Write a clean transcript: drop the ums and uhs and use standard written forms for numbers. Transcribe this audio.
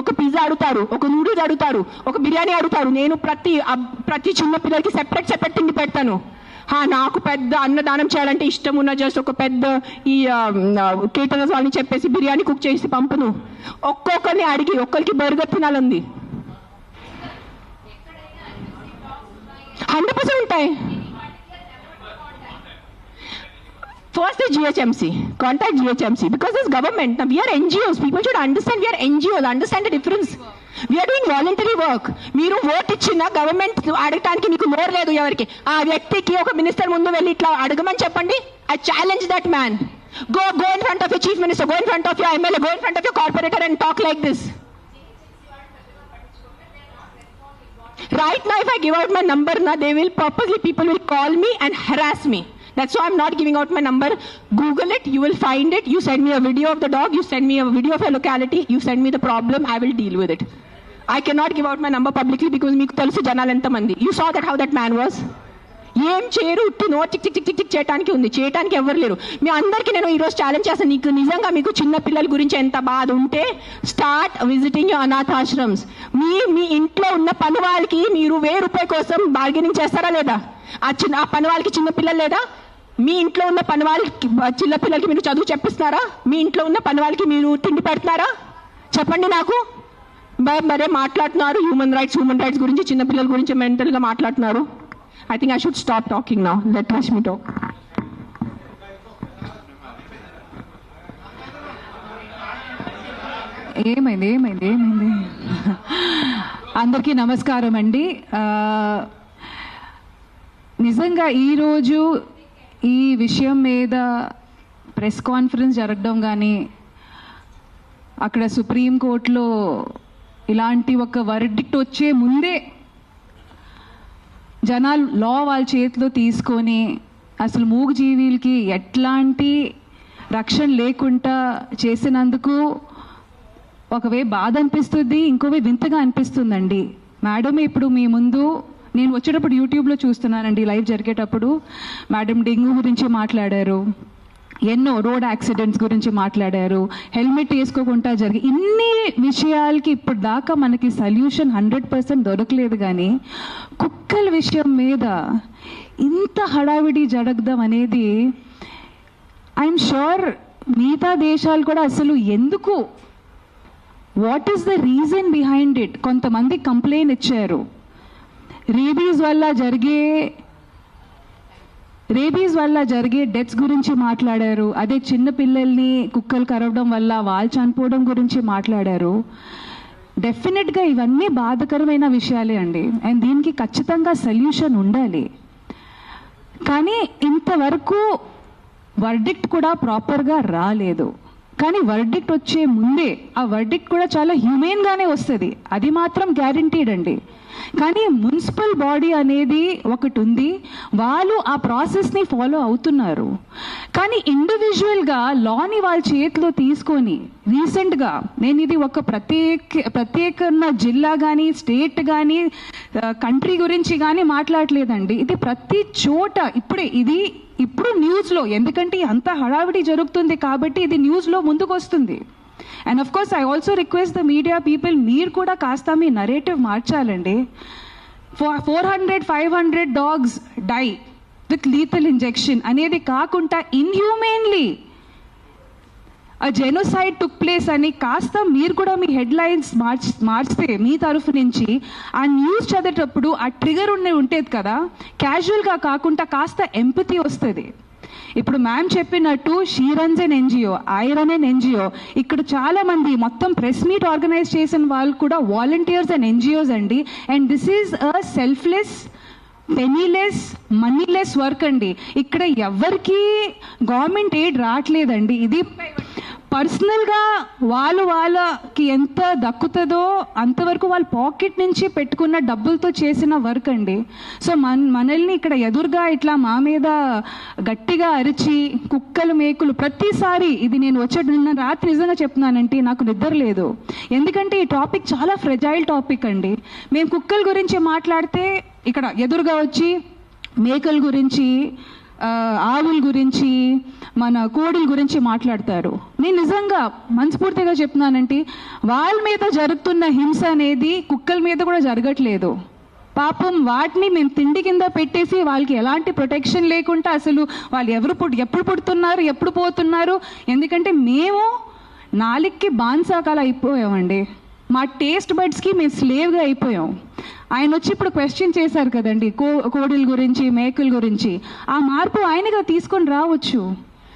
ఒక పిజ్జా అడుగుతారు, ఒక నూడిల్స్ అడుగుతారు, ఒక బిర్యానీ అడుగుతారు. నేను ప్రతి చిన్న పిల్లలకి సెపరేట్ తిండి పెడతాను. నాకు పెద్ద అన్నదానం చేయాలంటే ఇష్టం ఉన్న జస్ట్ ఒక పెద్ద ఈ కేటరర్స్ వాళ్ళని చెప్పేసి బిర్యానీ కుక్ చేసి పంపును. ఒక్కొక్కరిని అడిగి ఒక్కరికి బర్గర్ తినాలంది. 100% ఉంటాయి. First is GHMC. Contact GHMC because it's government. Now we are NGOs. People should understand we are NGOs. Understand the difference. We are doing voluntary work. మీరు ఓట్ ఇచ్చిన గవర్నమెంట్ అడగటానికి మీకు నోరు లేదు. ఎవరికి ఆ వ్యక్తికి ఒక మినిస్టర్ ముందు వెళ్ళి ఇట్లా అడగమని చెప్పండి. I challenge that man. Go in front of your chief minister. Go in front of your MLA. Go in front of your corporator and talk like this. Right now, if I give out my number, they will purposely people will call me and harass me. That's why I'm not giving out my number. Google it, you will find it. You send me a video of the dog, you send me a video of your locality, you send me the problem, I will deal with it. I cannot give out my number publicly because meeku telusu janalu enta mandi. You saw that how that man was. ఏం చేయరు, ఉట్టి no tick tick tick tick చేయడానికి ఉంది, చేయడానికి ఎవరు లేరు. మీ అందరికీ నేను ఈరోజు ఛాలెంజ్ చేస్తాను. నీకు నిజంగా మీకు చిన్న పిల్లల గురించి ఎంత బాధ ఉంటే స్టార్ట్ విజిటింగ్ యువర్ అనాథాశ్రమ్స్. మీ ఇంట్లో ఉన్న పని వాళ్ళకి మీరు ₹1000 కోసం బార్గెనింగ్ చేస్తారా లేదా? ఆ పని వాళ్ళకి చిన్న పిల్లలు లేదా? మీ ఇంట్లో ఉన్న పని వాళ్ళకి చిన్న పిల్లలకి మీరు చదువు చెప్పిస్తున్నారా? మీ ఇంట్లో ఉన్న పని వాళ్ళకి మీరు తిండి పెడుతున్నారా? చెప్పండి నాకు. మరే మాట్లాడుతున్నారు హ్యూమన్ రైట్స్ గురించి, చిన్న పిల్లల గురించి మెంటల్గా మాట్లాడుతున్నారు. I think I should stop talking now. Let Rashmi talk. ఏమైంది అందరికీ నమస్కారం అండి. నిజంగా ఈరోజు ఈ విషయం మీద ప్రెస్ కాన్ఫరెన్స్ జరగడం కానీ, అక్కడ సుప్రీంకోర్టులో ఇలాంటి ఒక వర్డిక్ట్ వచ్చే ముందే జనాలు లా వాళ్ళ చేతిలో తీసుకొని అసలు మూగజీవులకి ఎట్లాంటి రక్షణ లేకుండా చేసినందుకు ఒకవే బాధ అనిపిస్తుంది, ఇంకోవే వింతగా అనిపిస్తుందండి. మేడం ఇప్పుడు మీ ముందు నేను వచ్చేటప్పుడు యూట్యూబ్లో చూస్తున్నానండి, లైవ్ జరిగేటప్పుడు మేడం డెంగ్యూ గురించి మాట్లాడారు, ఎన్నో రోడ్ యాక్సిడెంట్స్ గురించి మాట్లాడారు, హెల్మెట్ వేసుకోకుండా జరిగి ఇన్ని విషయాలకి ఇప్పుడు దాకా మనకి సొల్యూషన్ 100% దొరకలేదు. కానీ కుక్కల విషయం మీద ఇంత హడావిడి జరగడం అనేది ఐఎమ్ షూర్ మిగతా దేశాలు కూడా అసలు ఎందుకు, what is the reason behind it. కొంతమంది కంప్లైంట్ ఇచ్చారు, రేబీస్ వల్ల జరిగే డెత్స్ గురించి మాట్లాడారు. అదే చిన్న పిల్లల్ని కుక్కలు కరవడం వల్ల వాళ్ళు చనిపోవడం గురించి మాట్లాడారు. డెఫినెట్గా ఇవన్నీ బాధకరమైన విషయాలే అండి, అండ్ దీనికి ఖచ్చితంగా సొల్యూషన్ ఉండాలి. కానీ ఇంతవరకు వర్డిక్ట్ కూడా ప్రాపర్గా రాలేదు. కానీ వర్డిక్ట్ వచ్చే ముందే ఆ వర్డిక్ట్ కూడా చాలా హ్యూమెన్గానే వస్తుంది, అది మాత్రం గ్యారంటీడ్ అండి. కానీ మున్సిపల్ బాడీ అనేది ఒకటి ఉంది, వాళ్ళు ఆ ప్రాసెస్ని ఫాలో అవుతున్నారు. కానీ ఇండివిజువల్గా లాని వాళ్ళ చేతిలో తీసుకొని రీసెంట్గా నేను ఇది ఒక ప్రత్యేక జిల్లా కానీ స్టేట్ కానీ కంట్రీ గురించి కానీ మాట్లాడలేదండి. ఇది ప్రతి చోట ఇప్పుడు న్యూస్లో, ఎందుకంటే అంత హడావిడి జరుగుతుంది కాబట్టి ఇది న్యూస్లో ముందుకు వస్తుంది. And of course I also request the media people, మీరు కూడా కాస్త మీ నరేటివ్ మార్చాలండి. 400-500 dogs die with lethal injection అనేది కాకుండా ఇన్హ్యూమెన్లీ ఆ జెనోసైడ్ టుక్ ప్లేస్ అని కాస్త మీరు కూడా మీ హెడ్లైన్స్ మార్చితే మీ తరఫు నుంచి ఆ న్యూస్ చదివేటప్పుడు ఆ ట్రిగర్ ఉండేది కదా, క్యాజువల్గా కాకుండా కాస్త ఎంపతి వస్తుంది. ఇప్పుడు మ్యామ్ చెప్పినట్టు she runs an NGO, I run an NGO. ఇక్కడ చాలా మంది మొత్తం ప్రెస్ మీట్ ఆర్గనైజ్ చేసిన వాళ్ళు కూడా వాలంటీర్స్ అండ్ ఎన్జిఓస్ అండి. And this is a selfless, పెనీలెస్, మనీలెస్ work అండి. ఇక్కడ ఎవరికి గవర్నమెంట్ ఎయిడ్ రావట్లేదండి. ఇది పర్సనల్గా వాళ్ళకి ఎంత దక్కుతుందో అంతవరకు వాళ్ళ పాకెట్ నుంచి పెట్టుకున్న డబ్బులతో చేసిన వర్క్ అండి. సో మనల్ని ఇక్కడ ఎదురుగా ఇట్లా మా మీద గట్టిగా అరిచి కుక్కలు మేకులు ప్రతిసారి, ఇది నేను నిన్న రాత్రి నిజంగా చెప్తున్నానంటే నాకు నిద్ర లేదు, ఎందుకంటే ఈ టాపిక్ చాలా ఫ్రెజైల్ టాపిక్ అండి. మేము కుక్కల గురించి మాట్లాడితే ఇక్కడ ఎదురుగా వచ్చి మేకల గురించి, ఆవుల గురించి, మన కోడిల గురించి మాట్లాడతారు. నేను నిజంగా మనస్ఫూర్తిగా చెప్తున్నానంటే వాళ్ళ మీద జరుగుతున్న హింస అనేది కుక్కల మీద కూడా జరగట్లేదు. పాపం వాటిని మేము తిండి కింద పెట్టేసి వాళ్ళకి ఎలాంటి ప్రొటెక్షన్ లేకుండా అసలు వాళ్ళు ఎప్పుడు పుడుతున్నారు, ఎప్పుడు పోతున్నారు. ఎందుకంటే మేము నాలుగుకి బాన్సాకాలు అయిపోయామండి. మా టేస్ట్ బడ్స్కి మేము స్లేవ్గా అయిపోయాం. ఆయన వచ్చి ఇప్పుడు క్వశ్చన్ చేశారు కదండి కోడిల గురించి, మేకల గురించి. ఆ మార్పు ఆయనగా తీసుకొని రావచ్చు.